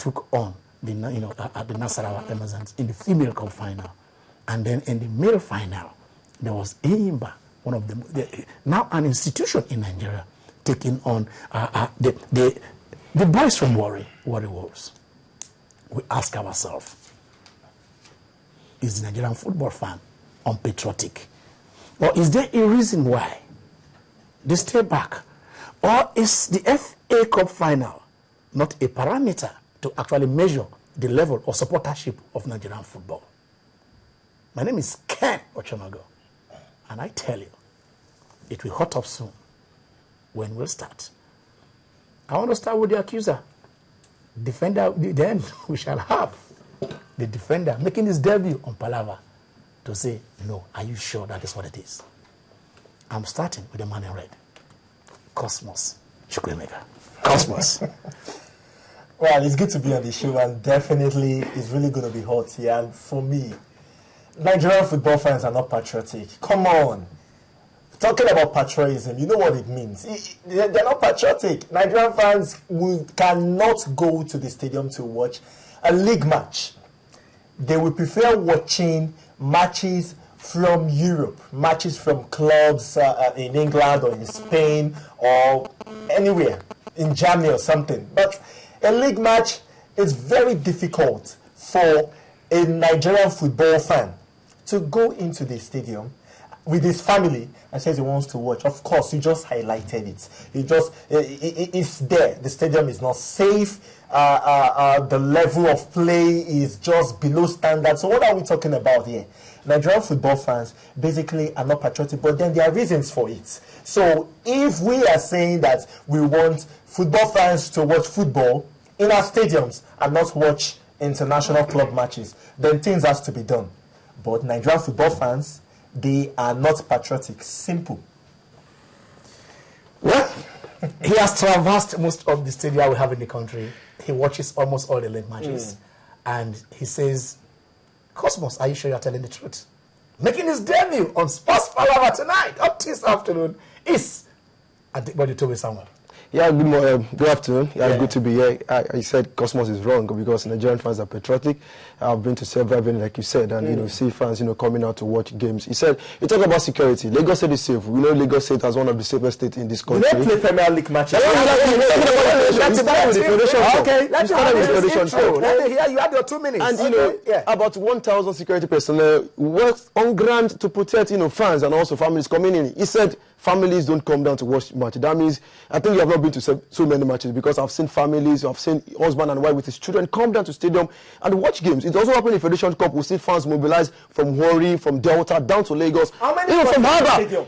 took on the at the Nasarawa Amazons in the female cup final, and then in the male final there was Enyimba, one of the now an institution in Nigeria, taking on the boys from Warri Wolves. We ask ourselves, is the Nigerian football fan unpatriotic? Or is there a reason why they stay back? Or is the FA Cup final not a parameter to actually measure the level of supportership of Nigerian football? My name is Ken Ochonogo, and I tell you, it will hot up soon when we'll start. I want to start with the accuser. Defender, then we shall have the defender making his debut on palava to say, no, are you sure that is what it is? I'm starting with the man in red. Cosmos Chukwemeka. Cosmos. Well, it's good to be on the show, and definitely it's really going to be hot here. And for me, Nigerian football fans are not patriotic. Come on. Talking about patriotism, you know what it means. They're not patriotic. Nigerian fans cannot go to the stadium to watch a league match. They will prefer watching matches from Europe, matches from clubs in England or in Spain or anywhere, in Germany or something. But a league match is very difficult for a Nigerian football fan to go into the stadium with his family and says he wants to watch. Of course, you just highlighted it. It's there. The stadium is not safe. The level of play is just below standard. So what are we talking about here? Nigerian football fans basically are not patriotic, but then there are reasons for it. So if we are saying that we want football fans to watch football in our stadiums and not watch international club matches, then things has to be done. But Nigerian football fans, they are not patriotic. Simple. Well, he has traversed most of the stadia we have in the country. He watches almost all the league matches. And he says, Cosmos, are you sure you're telling the truth? Making his debut on Sports Palava tonight, up this afternoon, is Adibodi Tobe Samuel. Yeah, good afternoon. Yeah, good to be here. I said Cosmos is wrong because Nigerian fans are patriotic. I've been to several events, like you said, and see fans, coming out to watch games. He said, you talk about security. Lagos State is safe. We know Lagos State as one of the safest states in this country. We don't play Premier League matches. Okay, let's you had your 2 minutes. And about 1,000 security personnel works on ground to protect fans and also families coming in. He said families don't come down to watch matches. That means I think you have not been to so many matches because I've seen families, I've seen husband and wife with his children come down to stadium and watch games. It also happened in Federation Cup. We see fans mobilize from Warri, from Delta down to Lagos. How many fans from were in the Harbour. stadium?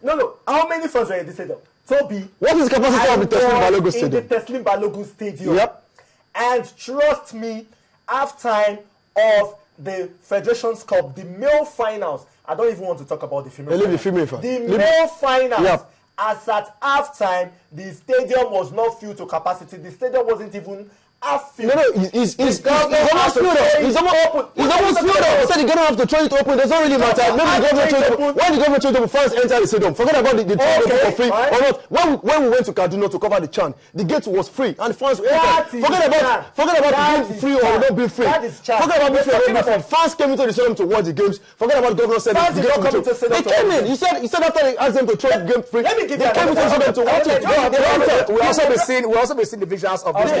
No. How many fans were in the stadium? Toby, what is the capacity of the Teslim Balogun Stadium? In the Teslim Balogun Stadium. Yep. And trust me, half-time of the Federations Cup, the male finals, I don't even want to talk about the female finals. The male finals, as at half-time, the stadium was not filled to capacity. The stadium wasn't even half filled. No, he's almost filled up. He's almost filled up. He said the government have to try it open. It doesn't really matter. Maybe the government try it open. When the government try it open, fans enter the stadium. Forget about the trade open for free or not. When we went to Kaduna to cover the chant, the gate was free and fans entered. Forget about being free or not being free. Forget about being free or not being free. Fans came into the stadium to watch the games. Forget about the government said the gate was free. They came in. He said after they asked them to try the game free, they came into the stadium to watch it. We also be seeing the visuals of this.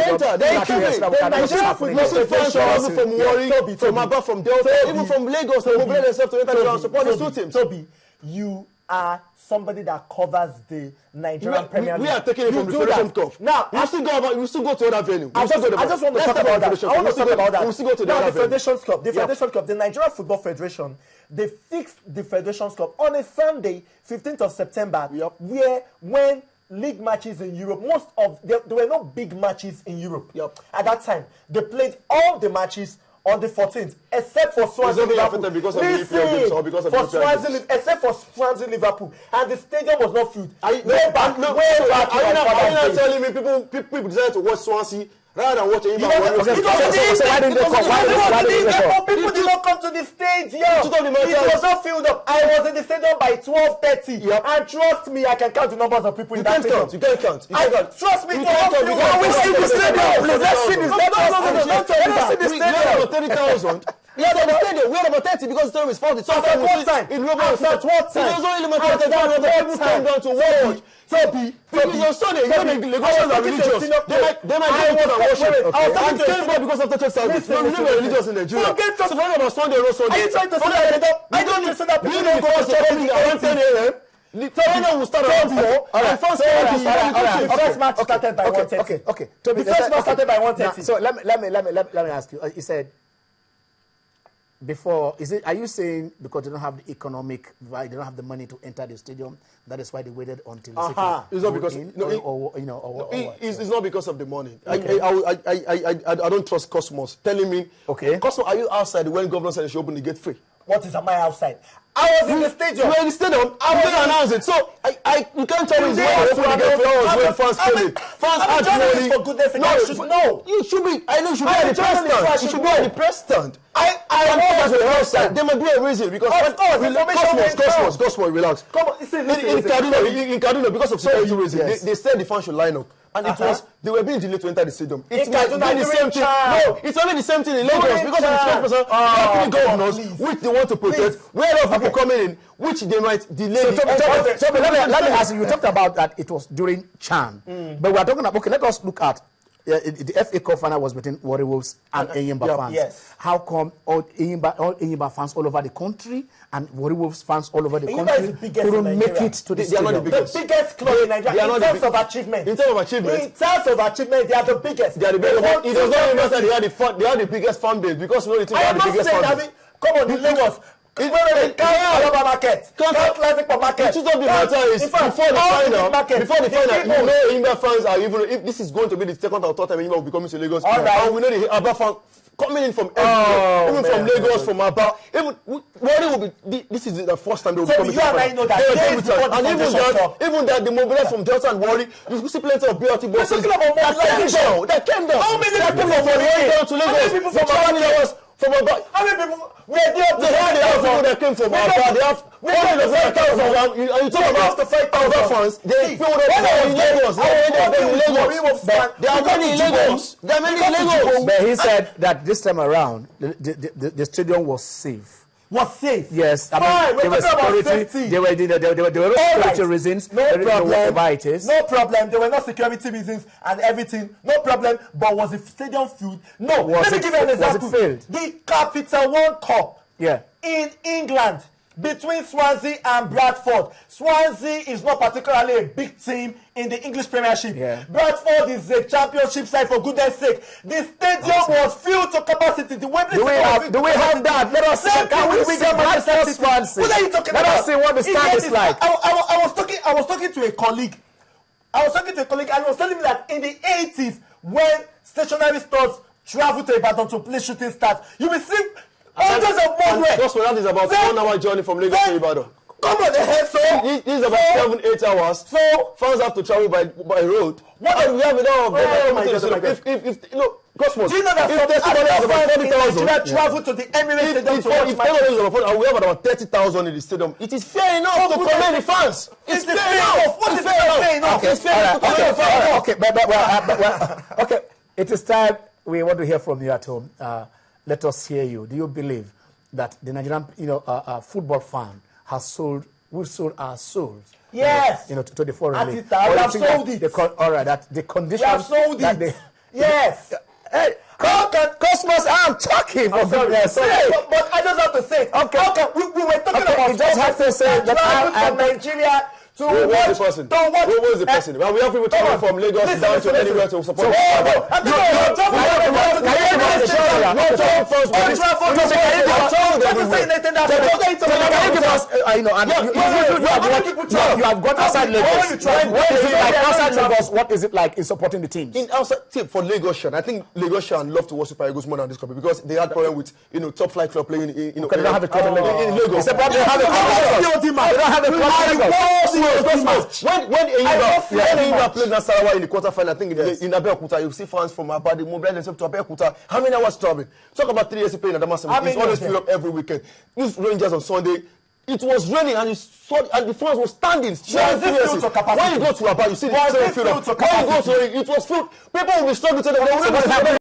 The Nigerian football fans from Warri, from Abba, from Delta, even from Lagos, they mobilize themselves to enter the ground support the two teams. Toby, you are somebody that covers the Nigerian Premier League. We are taking it from the Federation Cup. Now, we still go to other venue. I just want to talk about that. I want to talk about that. We still go to the venue. other Federations Cup. The Federation Cup, the Nigerian Football Federation, they fixed the Federations Cup on a Sunday, 15th of September, when league matches in Europe, there were no big matches in Europe at that time. They played all the matches on the 14th, except for Swansea Liverpool. Except for Swansea Liverpool, and the stadium was not filled. Are you not telling me people decided to watch Swansea rather than watch Enyimba. People did not come to the stadium. It was not filled up. I was in the stadium by 12:30. Yep. And trust me, I can count the numbers of people in that stadium. You can't count. Trust me, you can't count. We see the stadium. Let's see the stadium. We had about 30,000. We had about 30. We had about 30 because the stadium is 40. So at what time? In Roma, at what time? It was only limited to people came down to watch. Because on Sunday, the Lagosians are religious. They might go more than worship. And came back because of the church service. We live religious in Nigeria. So forget about Sunday, no Sunday. Are you trying to say that? I don't listen to people don't go to coming around 10 a.m. The final will start around 4. And first the first match started by 1:30. Okay. The first match started by 1:30. So let me ask you. You said before, are you saying because they don't have the economic, they don't have the money to enter the stadium, that is why they waited until it's not because it's not because of the money. Okay. I don't trust Cosmos telling me, Cosmos, are you outside when governor said they should open the gate free? What is am I outside? I was in the stadium. You were in the stadium. I didn't announce it. So you can't tell me it's when fans came in. Fans had money. For goodness sake, I should know. You should be. I know you should be at the press stand. You should be at the press stand. I was at the press stand. There might be a reason because Cosmos, relax. Come on, in Kaduna, because of security reasons, they said the fans should line up. And it was, they were being delayed to enter the stadium. It's the same thing. No, it's only the same thing in Lagos because of the 12% governors, which they want to protect, where a lot of people coming in, which they might delay. So, let me ask you, you talked about that it was during Chan. But we are talking about, okay, let us look at the FA Cup final was between Warri Wolves and Enyimba fans. Yes. How come all Enyimba fans all over the country and Warri Wolves fans all over the country couldn't make it to the stadium? They are not the biggest club in Nigeria in terms of achievement. In terms of achievement, they are the biggest. They are the biggest. It does not even matter they are the biggest fan base because we know they are the biggest fan base. Come on, in Lagos. Palava market. The truth of the matter is before the final, you know Enyimba fans are even, if this is going to be the second or third time Enyimba will be coming to Lagos, and we know the Aba fans coming in from everywhere, even from Lagos, from Aba. Even Warri will be. This is the first time they will be coming. You and I know that. And even that they mobilized from Delta and Warri. You see plenty of BRT buses that came down. How many people from Warri down to Lagos? How many people from Aba? How many people? They have people that came from Aba. They have 5,000. You talk about the 5,000 fans. They filled up in Lagos. They are many in Lagos. There are many in Lagos. But he said that this time around, the stadium was safe. Was safe? Yes. Fine, we're talking about safety. There were no security reasons. No problem. No problem. There were no security reasons and everything. No problem. But was the stadium filled? No. Let me give you an example. Was it filled? The Capital One Cup in England between Swansea and Bradford. Swansea is not particularly a big team in the English Premiership. Bradford is a championship side, for goodness sake. The stadium was filled to capacity. The Wembley do we have that? Let us see. Can we get Manchester Swansea? What are you talking about? Let us see what the stand is like. I was talking to a colleague. And he was telling me that in the 80s, when stationery stores traveled to Ibadan to play shooting stars, you will see hundreds of more. That is about 1 hour journey from Lagos to Ibadan. Come on, this is about 7-8 hours. So fans have to travel by road. What do we have enough of if Cosmos, do you know that if travel to the Emirates Stadium to watch matches? And we have about 30,000 in the stadium. It is fair enough to commend the fans. It's fair enough. What is fair enough? It's fair enough to commend the fans. Okay, it is time we want to hear from you at home. Let us hear you. Do you believe that the Nigerian, football fan we sold our souls? Yes. To the foreign league. We have sold it. All right, that the conditions. We have sold it. Yes. Hey, Cosmos, I'm talking. Sorry. But I just have to say. Okay. We were talking about. You just have to say that I'm from Nigeria. Who was the person? Who was the person? Well, we have people traveling from Lagos down to anywhere to support. You have got outside Lagos. What is it like in supporting the teams? In outside for Lagosian, I think Lagosian love to worship Eagles more than this club because they had problem with top flight club playing in they don't have a club in Lagos. It's about they have a club. They don't have a club in Lagos. When Enyimba played Nasarawa in the quarterfinal, I think in Abeokuta, you see fans from Abadi mobilize themselves to Abeokuta. How many hours traveling? Talk about 3 years playing at Damascus. It's always filled up every weekend. These Rangers on Sunday. It was raining and the fans were standing. When you go to Aba, you see the same field up. When you go to it was filled. People will be struggling to